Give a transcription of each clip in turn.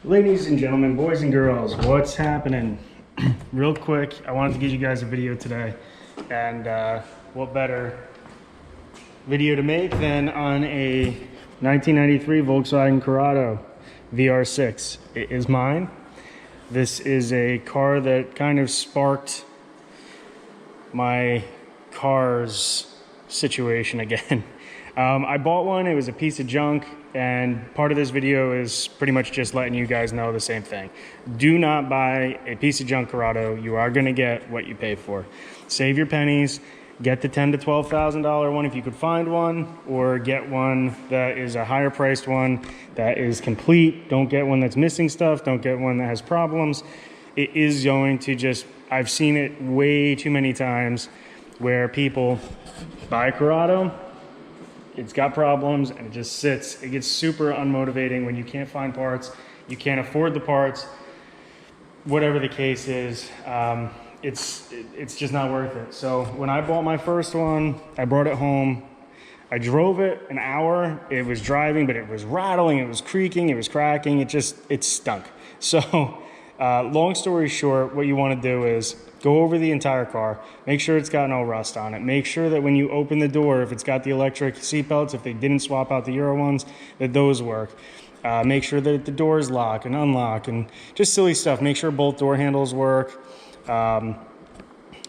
Ladies and gentlemen, boys and girls, what's happening? Real quick, I wanted to give you guys a video today, and what better video to make than on a 1993 Volkswagen Corrado VR6. It is mine. This is a car that kind of sparked my car's situation again. I bought one, it was a piece of junk, and part of this video is pretty much just letting you guys know the same thing. Do not buy a piece of junk Corrado. You are gonna get what you pay for. Save your pennies, get the $10,000 to $12,000 one if you could find one, or get one that is a higher priced one that is complete. Don't get one that's missing stuff, don't get one that has problems. It is going to just, I've seen it way too many times where people buy a Corrado, it's got problems and it just sits. It gets super unmotivating when you can't find parts, you can't afford the parts, whatever the case is. It's just not worth it. So when I bought my first one, I brought it home. I drove it an hour. It was driving, but it was rattling, it was creaking, it was cracking. It stunk. So long story short, what you want to do is go over the entire car, make sure it's got no rust on it, make sure that when you open the door, if it's got the electric seat belts, if they didn't swap out the Euro ones, that those work. Make sure that the doors lock and unlock and just silly stuff. Make sure both door handles work.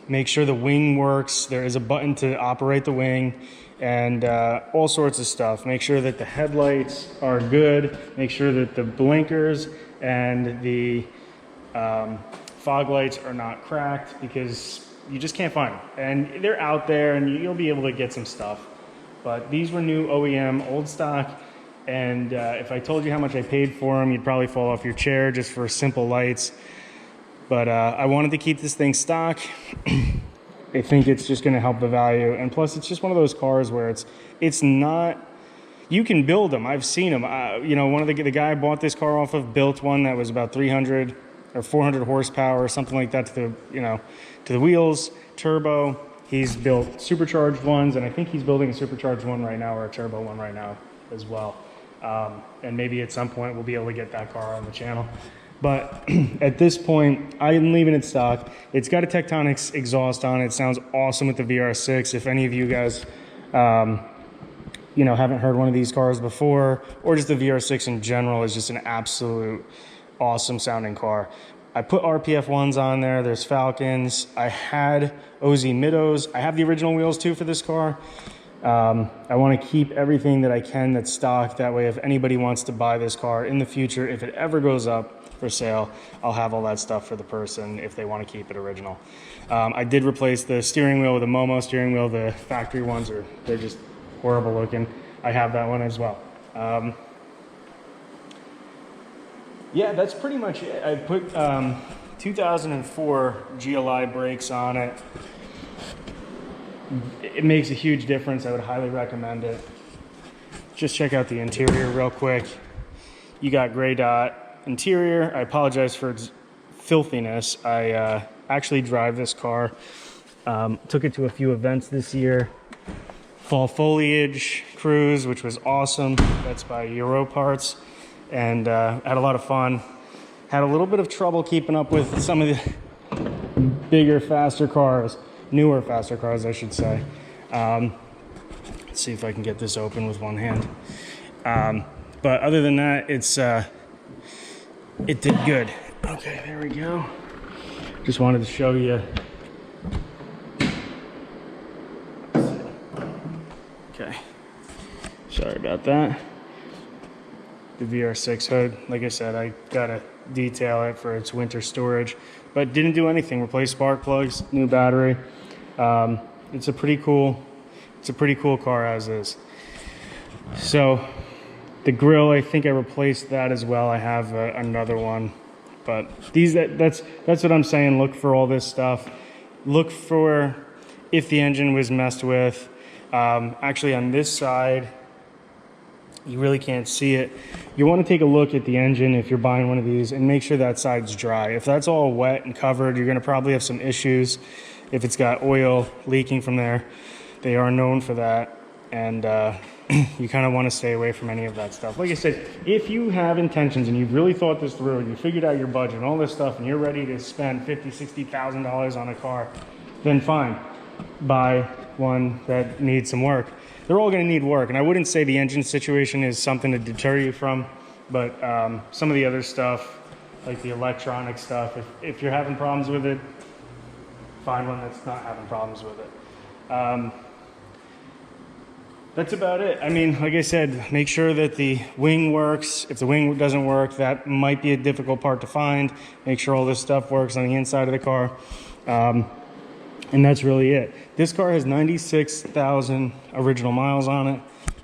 Make sure the wing works. There is a button to operate the wing, and all sorts of stuff. Make sure that the headlights are good. Make sure that the blinkers and the fog lights are not cracked, because you just can't find them. And they're out there and you'll be able to get some stuff. But these were new OEM, old stock. And if I told you how much I paid for them, you'd probably fall off your chair just for simple lights. But I wanted to keep this thing stock. I think it's just gonna help the value. And plus it's just one of those cars where it's not, you can build them. I've seen them. You know, one of the guy I bought this car off of built one that was about 300 or 400 horsepower or something like that to the, you know, to the wheels, turbo. He's built supercharged ones, and I think he's building a supercharged one right now, or a turbo one right now as well. And maybe at some point we'll be able to get that car on the channel. But at this point, I'm leaving it stock. It's got a Tectonics exhaust on it. It sounds awesome with the VR6. If any of you guys, you know, haven't heard one of these cars before, or just the VR6 in general is just an absolute awesome sounding car. I put RPF ones on there. There's Falcons. I had OZ Middos. I have the original wheels too for this car. I want to keep everything that I can that's stock. That way, if anybody wants to buy this car in the future, if it ever goes up for sale, I'll have all that stuff for the person if they want to keep it original. I did replace the steering wheel with a Momo steering wheel. The factory ones they're just horrible looking. I have that one as well. Yeah, that's pretty much it. I put 2004 GLI brakes on it. It makes a huge difference. I would highly recommend it. Just check out the interior real quick. You got gray dot interior. I apologize for its filthiness. I actually drive this car. Took it to a few events this year. Fall foliage cruise, which was awesome. That's by Euro Parts. And had a lot of fun. Had a little bit of trouble keeping up with some of the bigger, faster cars. Newer, faster cars, I should say. Let's see if I can get this open with one hand. But other than that, it did good. Okay, there we go. Just wanted to show you. Okay, sorry about that. The VR6 hood, like I said, I gotta detail it for its winter storage, but didn't do anything. Replaced spark plugs, new battery. It's a pretty cool car as is. So the grill, I think I replaced that as well. I have another one, but that's what I'm saying. Look for all this stuff. Look for if the engine was messed with. Actually on this side, you really can't see it. You want to take a look at the engine if you're buying one of these and make sure that side's dry. If that's all wet and covered, you're going to probably have some issues. If it's got oil leaking from there, they are known for that. And you kind of want to stay away from any of that stuff. Like I said, if you have intentions and you've really thought this through and you figured out your budget and all this stuff and you're ready to spend $50,000-$60,000 on a car, then fine, buy one that needs some work. They're all going to need work, and I wouldn't say the engine situation is something to deter you from, but some of the other stuff, like the electronic stuff, if you're having problems with it, find one that's not having problems with it. That's about it. I mean, like I said, make sure that the wing works. If the wing doesn't work, that might be a difficult part to find. Make sure all this stuff works on the inside of the car. And that's really it. This car has 96,000 original miles on it,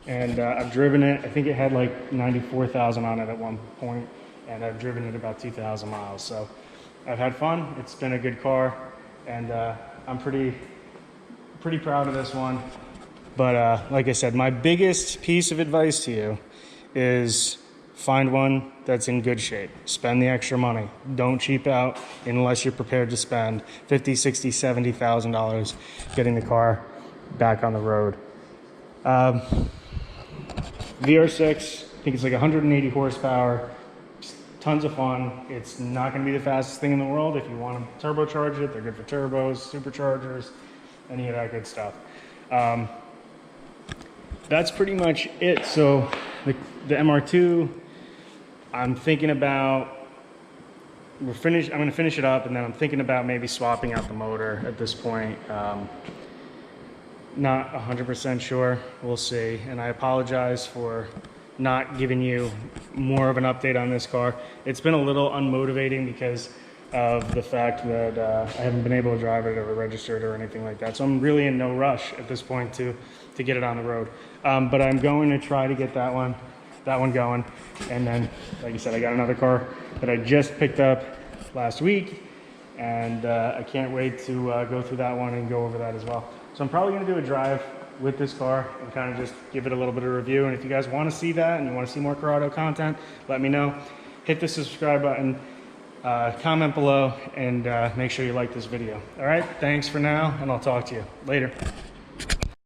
and I've driven it. I think it had like 94,000 on it at one point, and I've driven it about 2,000 miles. So I've had fun. It's been a good car, and I'm pretty proud of this one. But like I said, my biggest piece of advice to you is find one that's in good shape. Spend the extra money. Don't cheap out unless you're prepared to spend $50,000, $60,000, $70,000 getting the car back on the road. VR6, I think it's like 180 horsepower. Tons of fun. It's not going to be the fastest thing in the world. If you want to turbocharge it, they're good for turbos, superchargers, any of that good stuff. That's pretty much it. So the MR2, I'm thinking about, I'm going to finish it up, and then I'm thinking about maybe swapping out the motor at this point. Not 100% sure. We'll see. And I apologize for not giving you more of an update on this car. It's been a little unmotivating because of the fact that I haven't been able to drive it or register it or anything like that. So I'm really in no rush at this point to get it on the road. But I'm going to try to get that one going. And then, like I said, I got another car that I just picked up last week, and I can't wait to go through that one and go over that as well. So I'm probably going to do a drive with this car and kind of just give it a little bit of review. And if you guys want to see that and you want to see more Corrado content, let me know. Hit the subscribe button, comment below, and make sure you like this video. All right, thanks for now, and I'll talk to you later.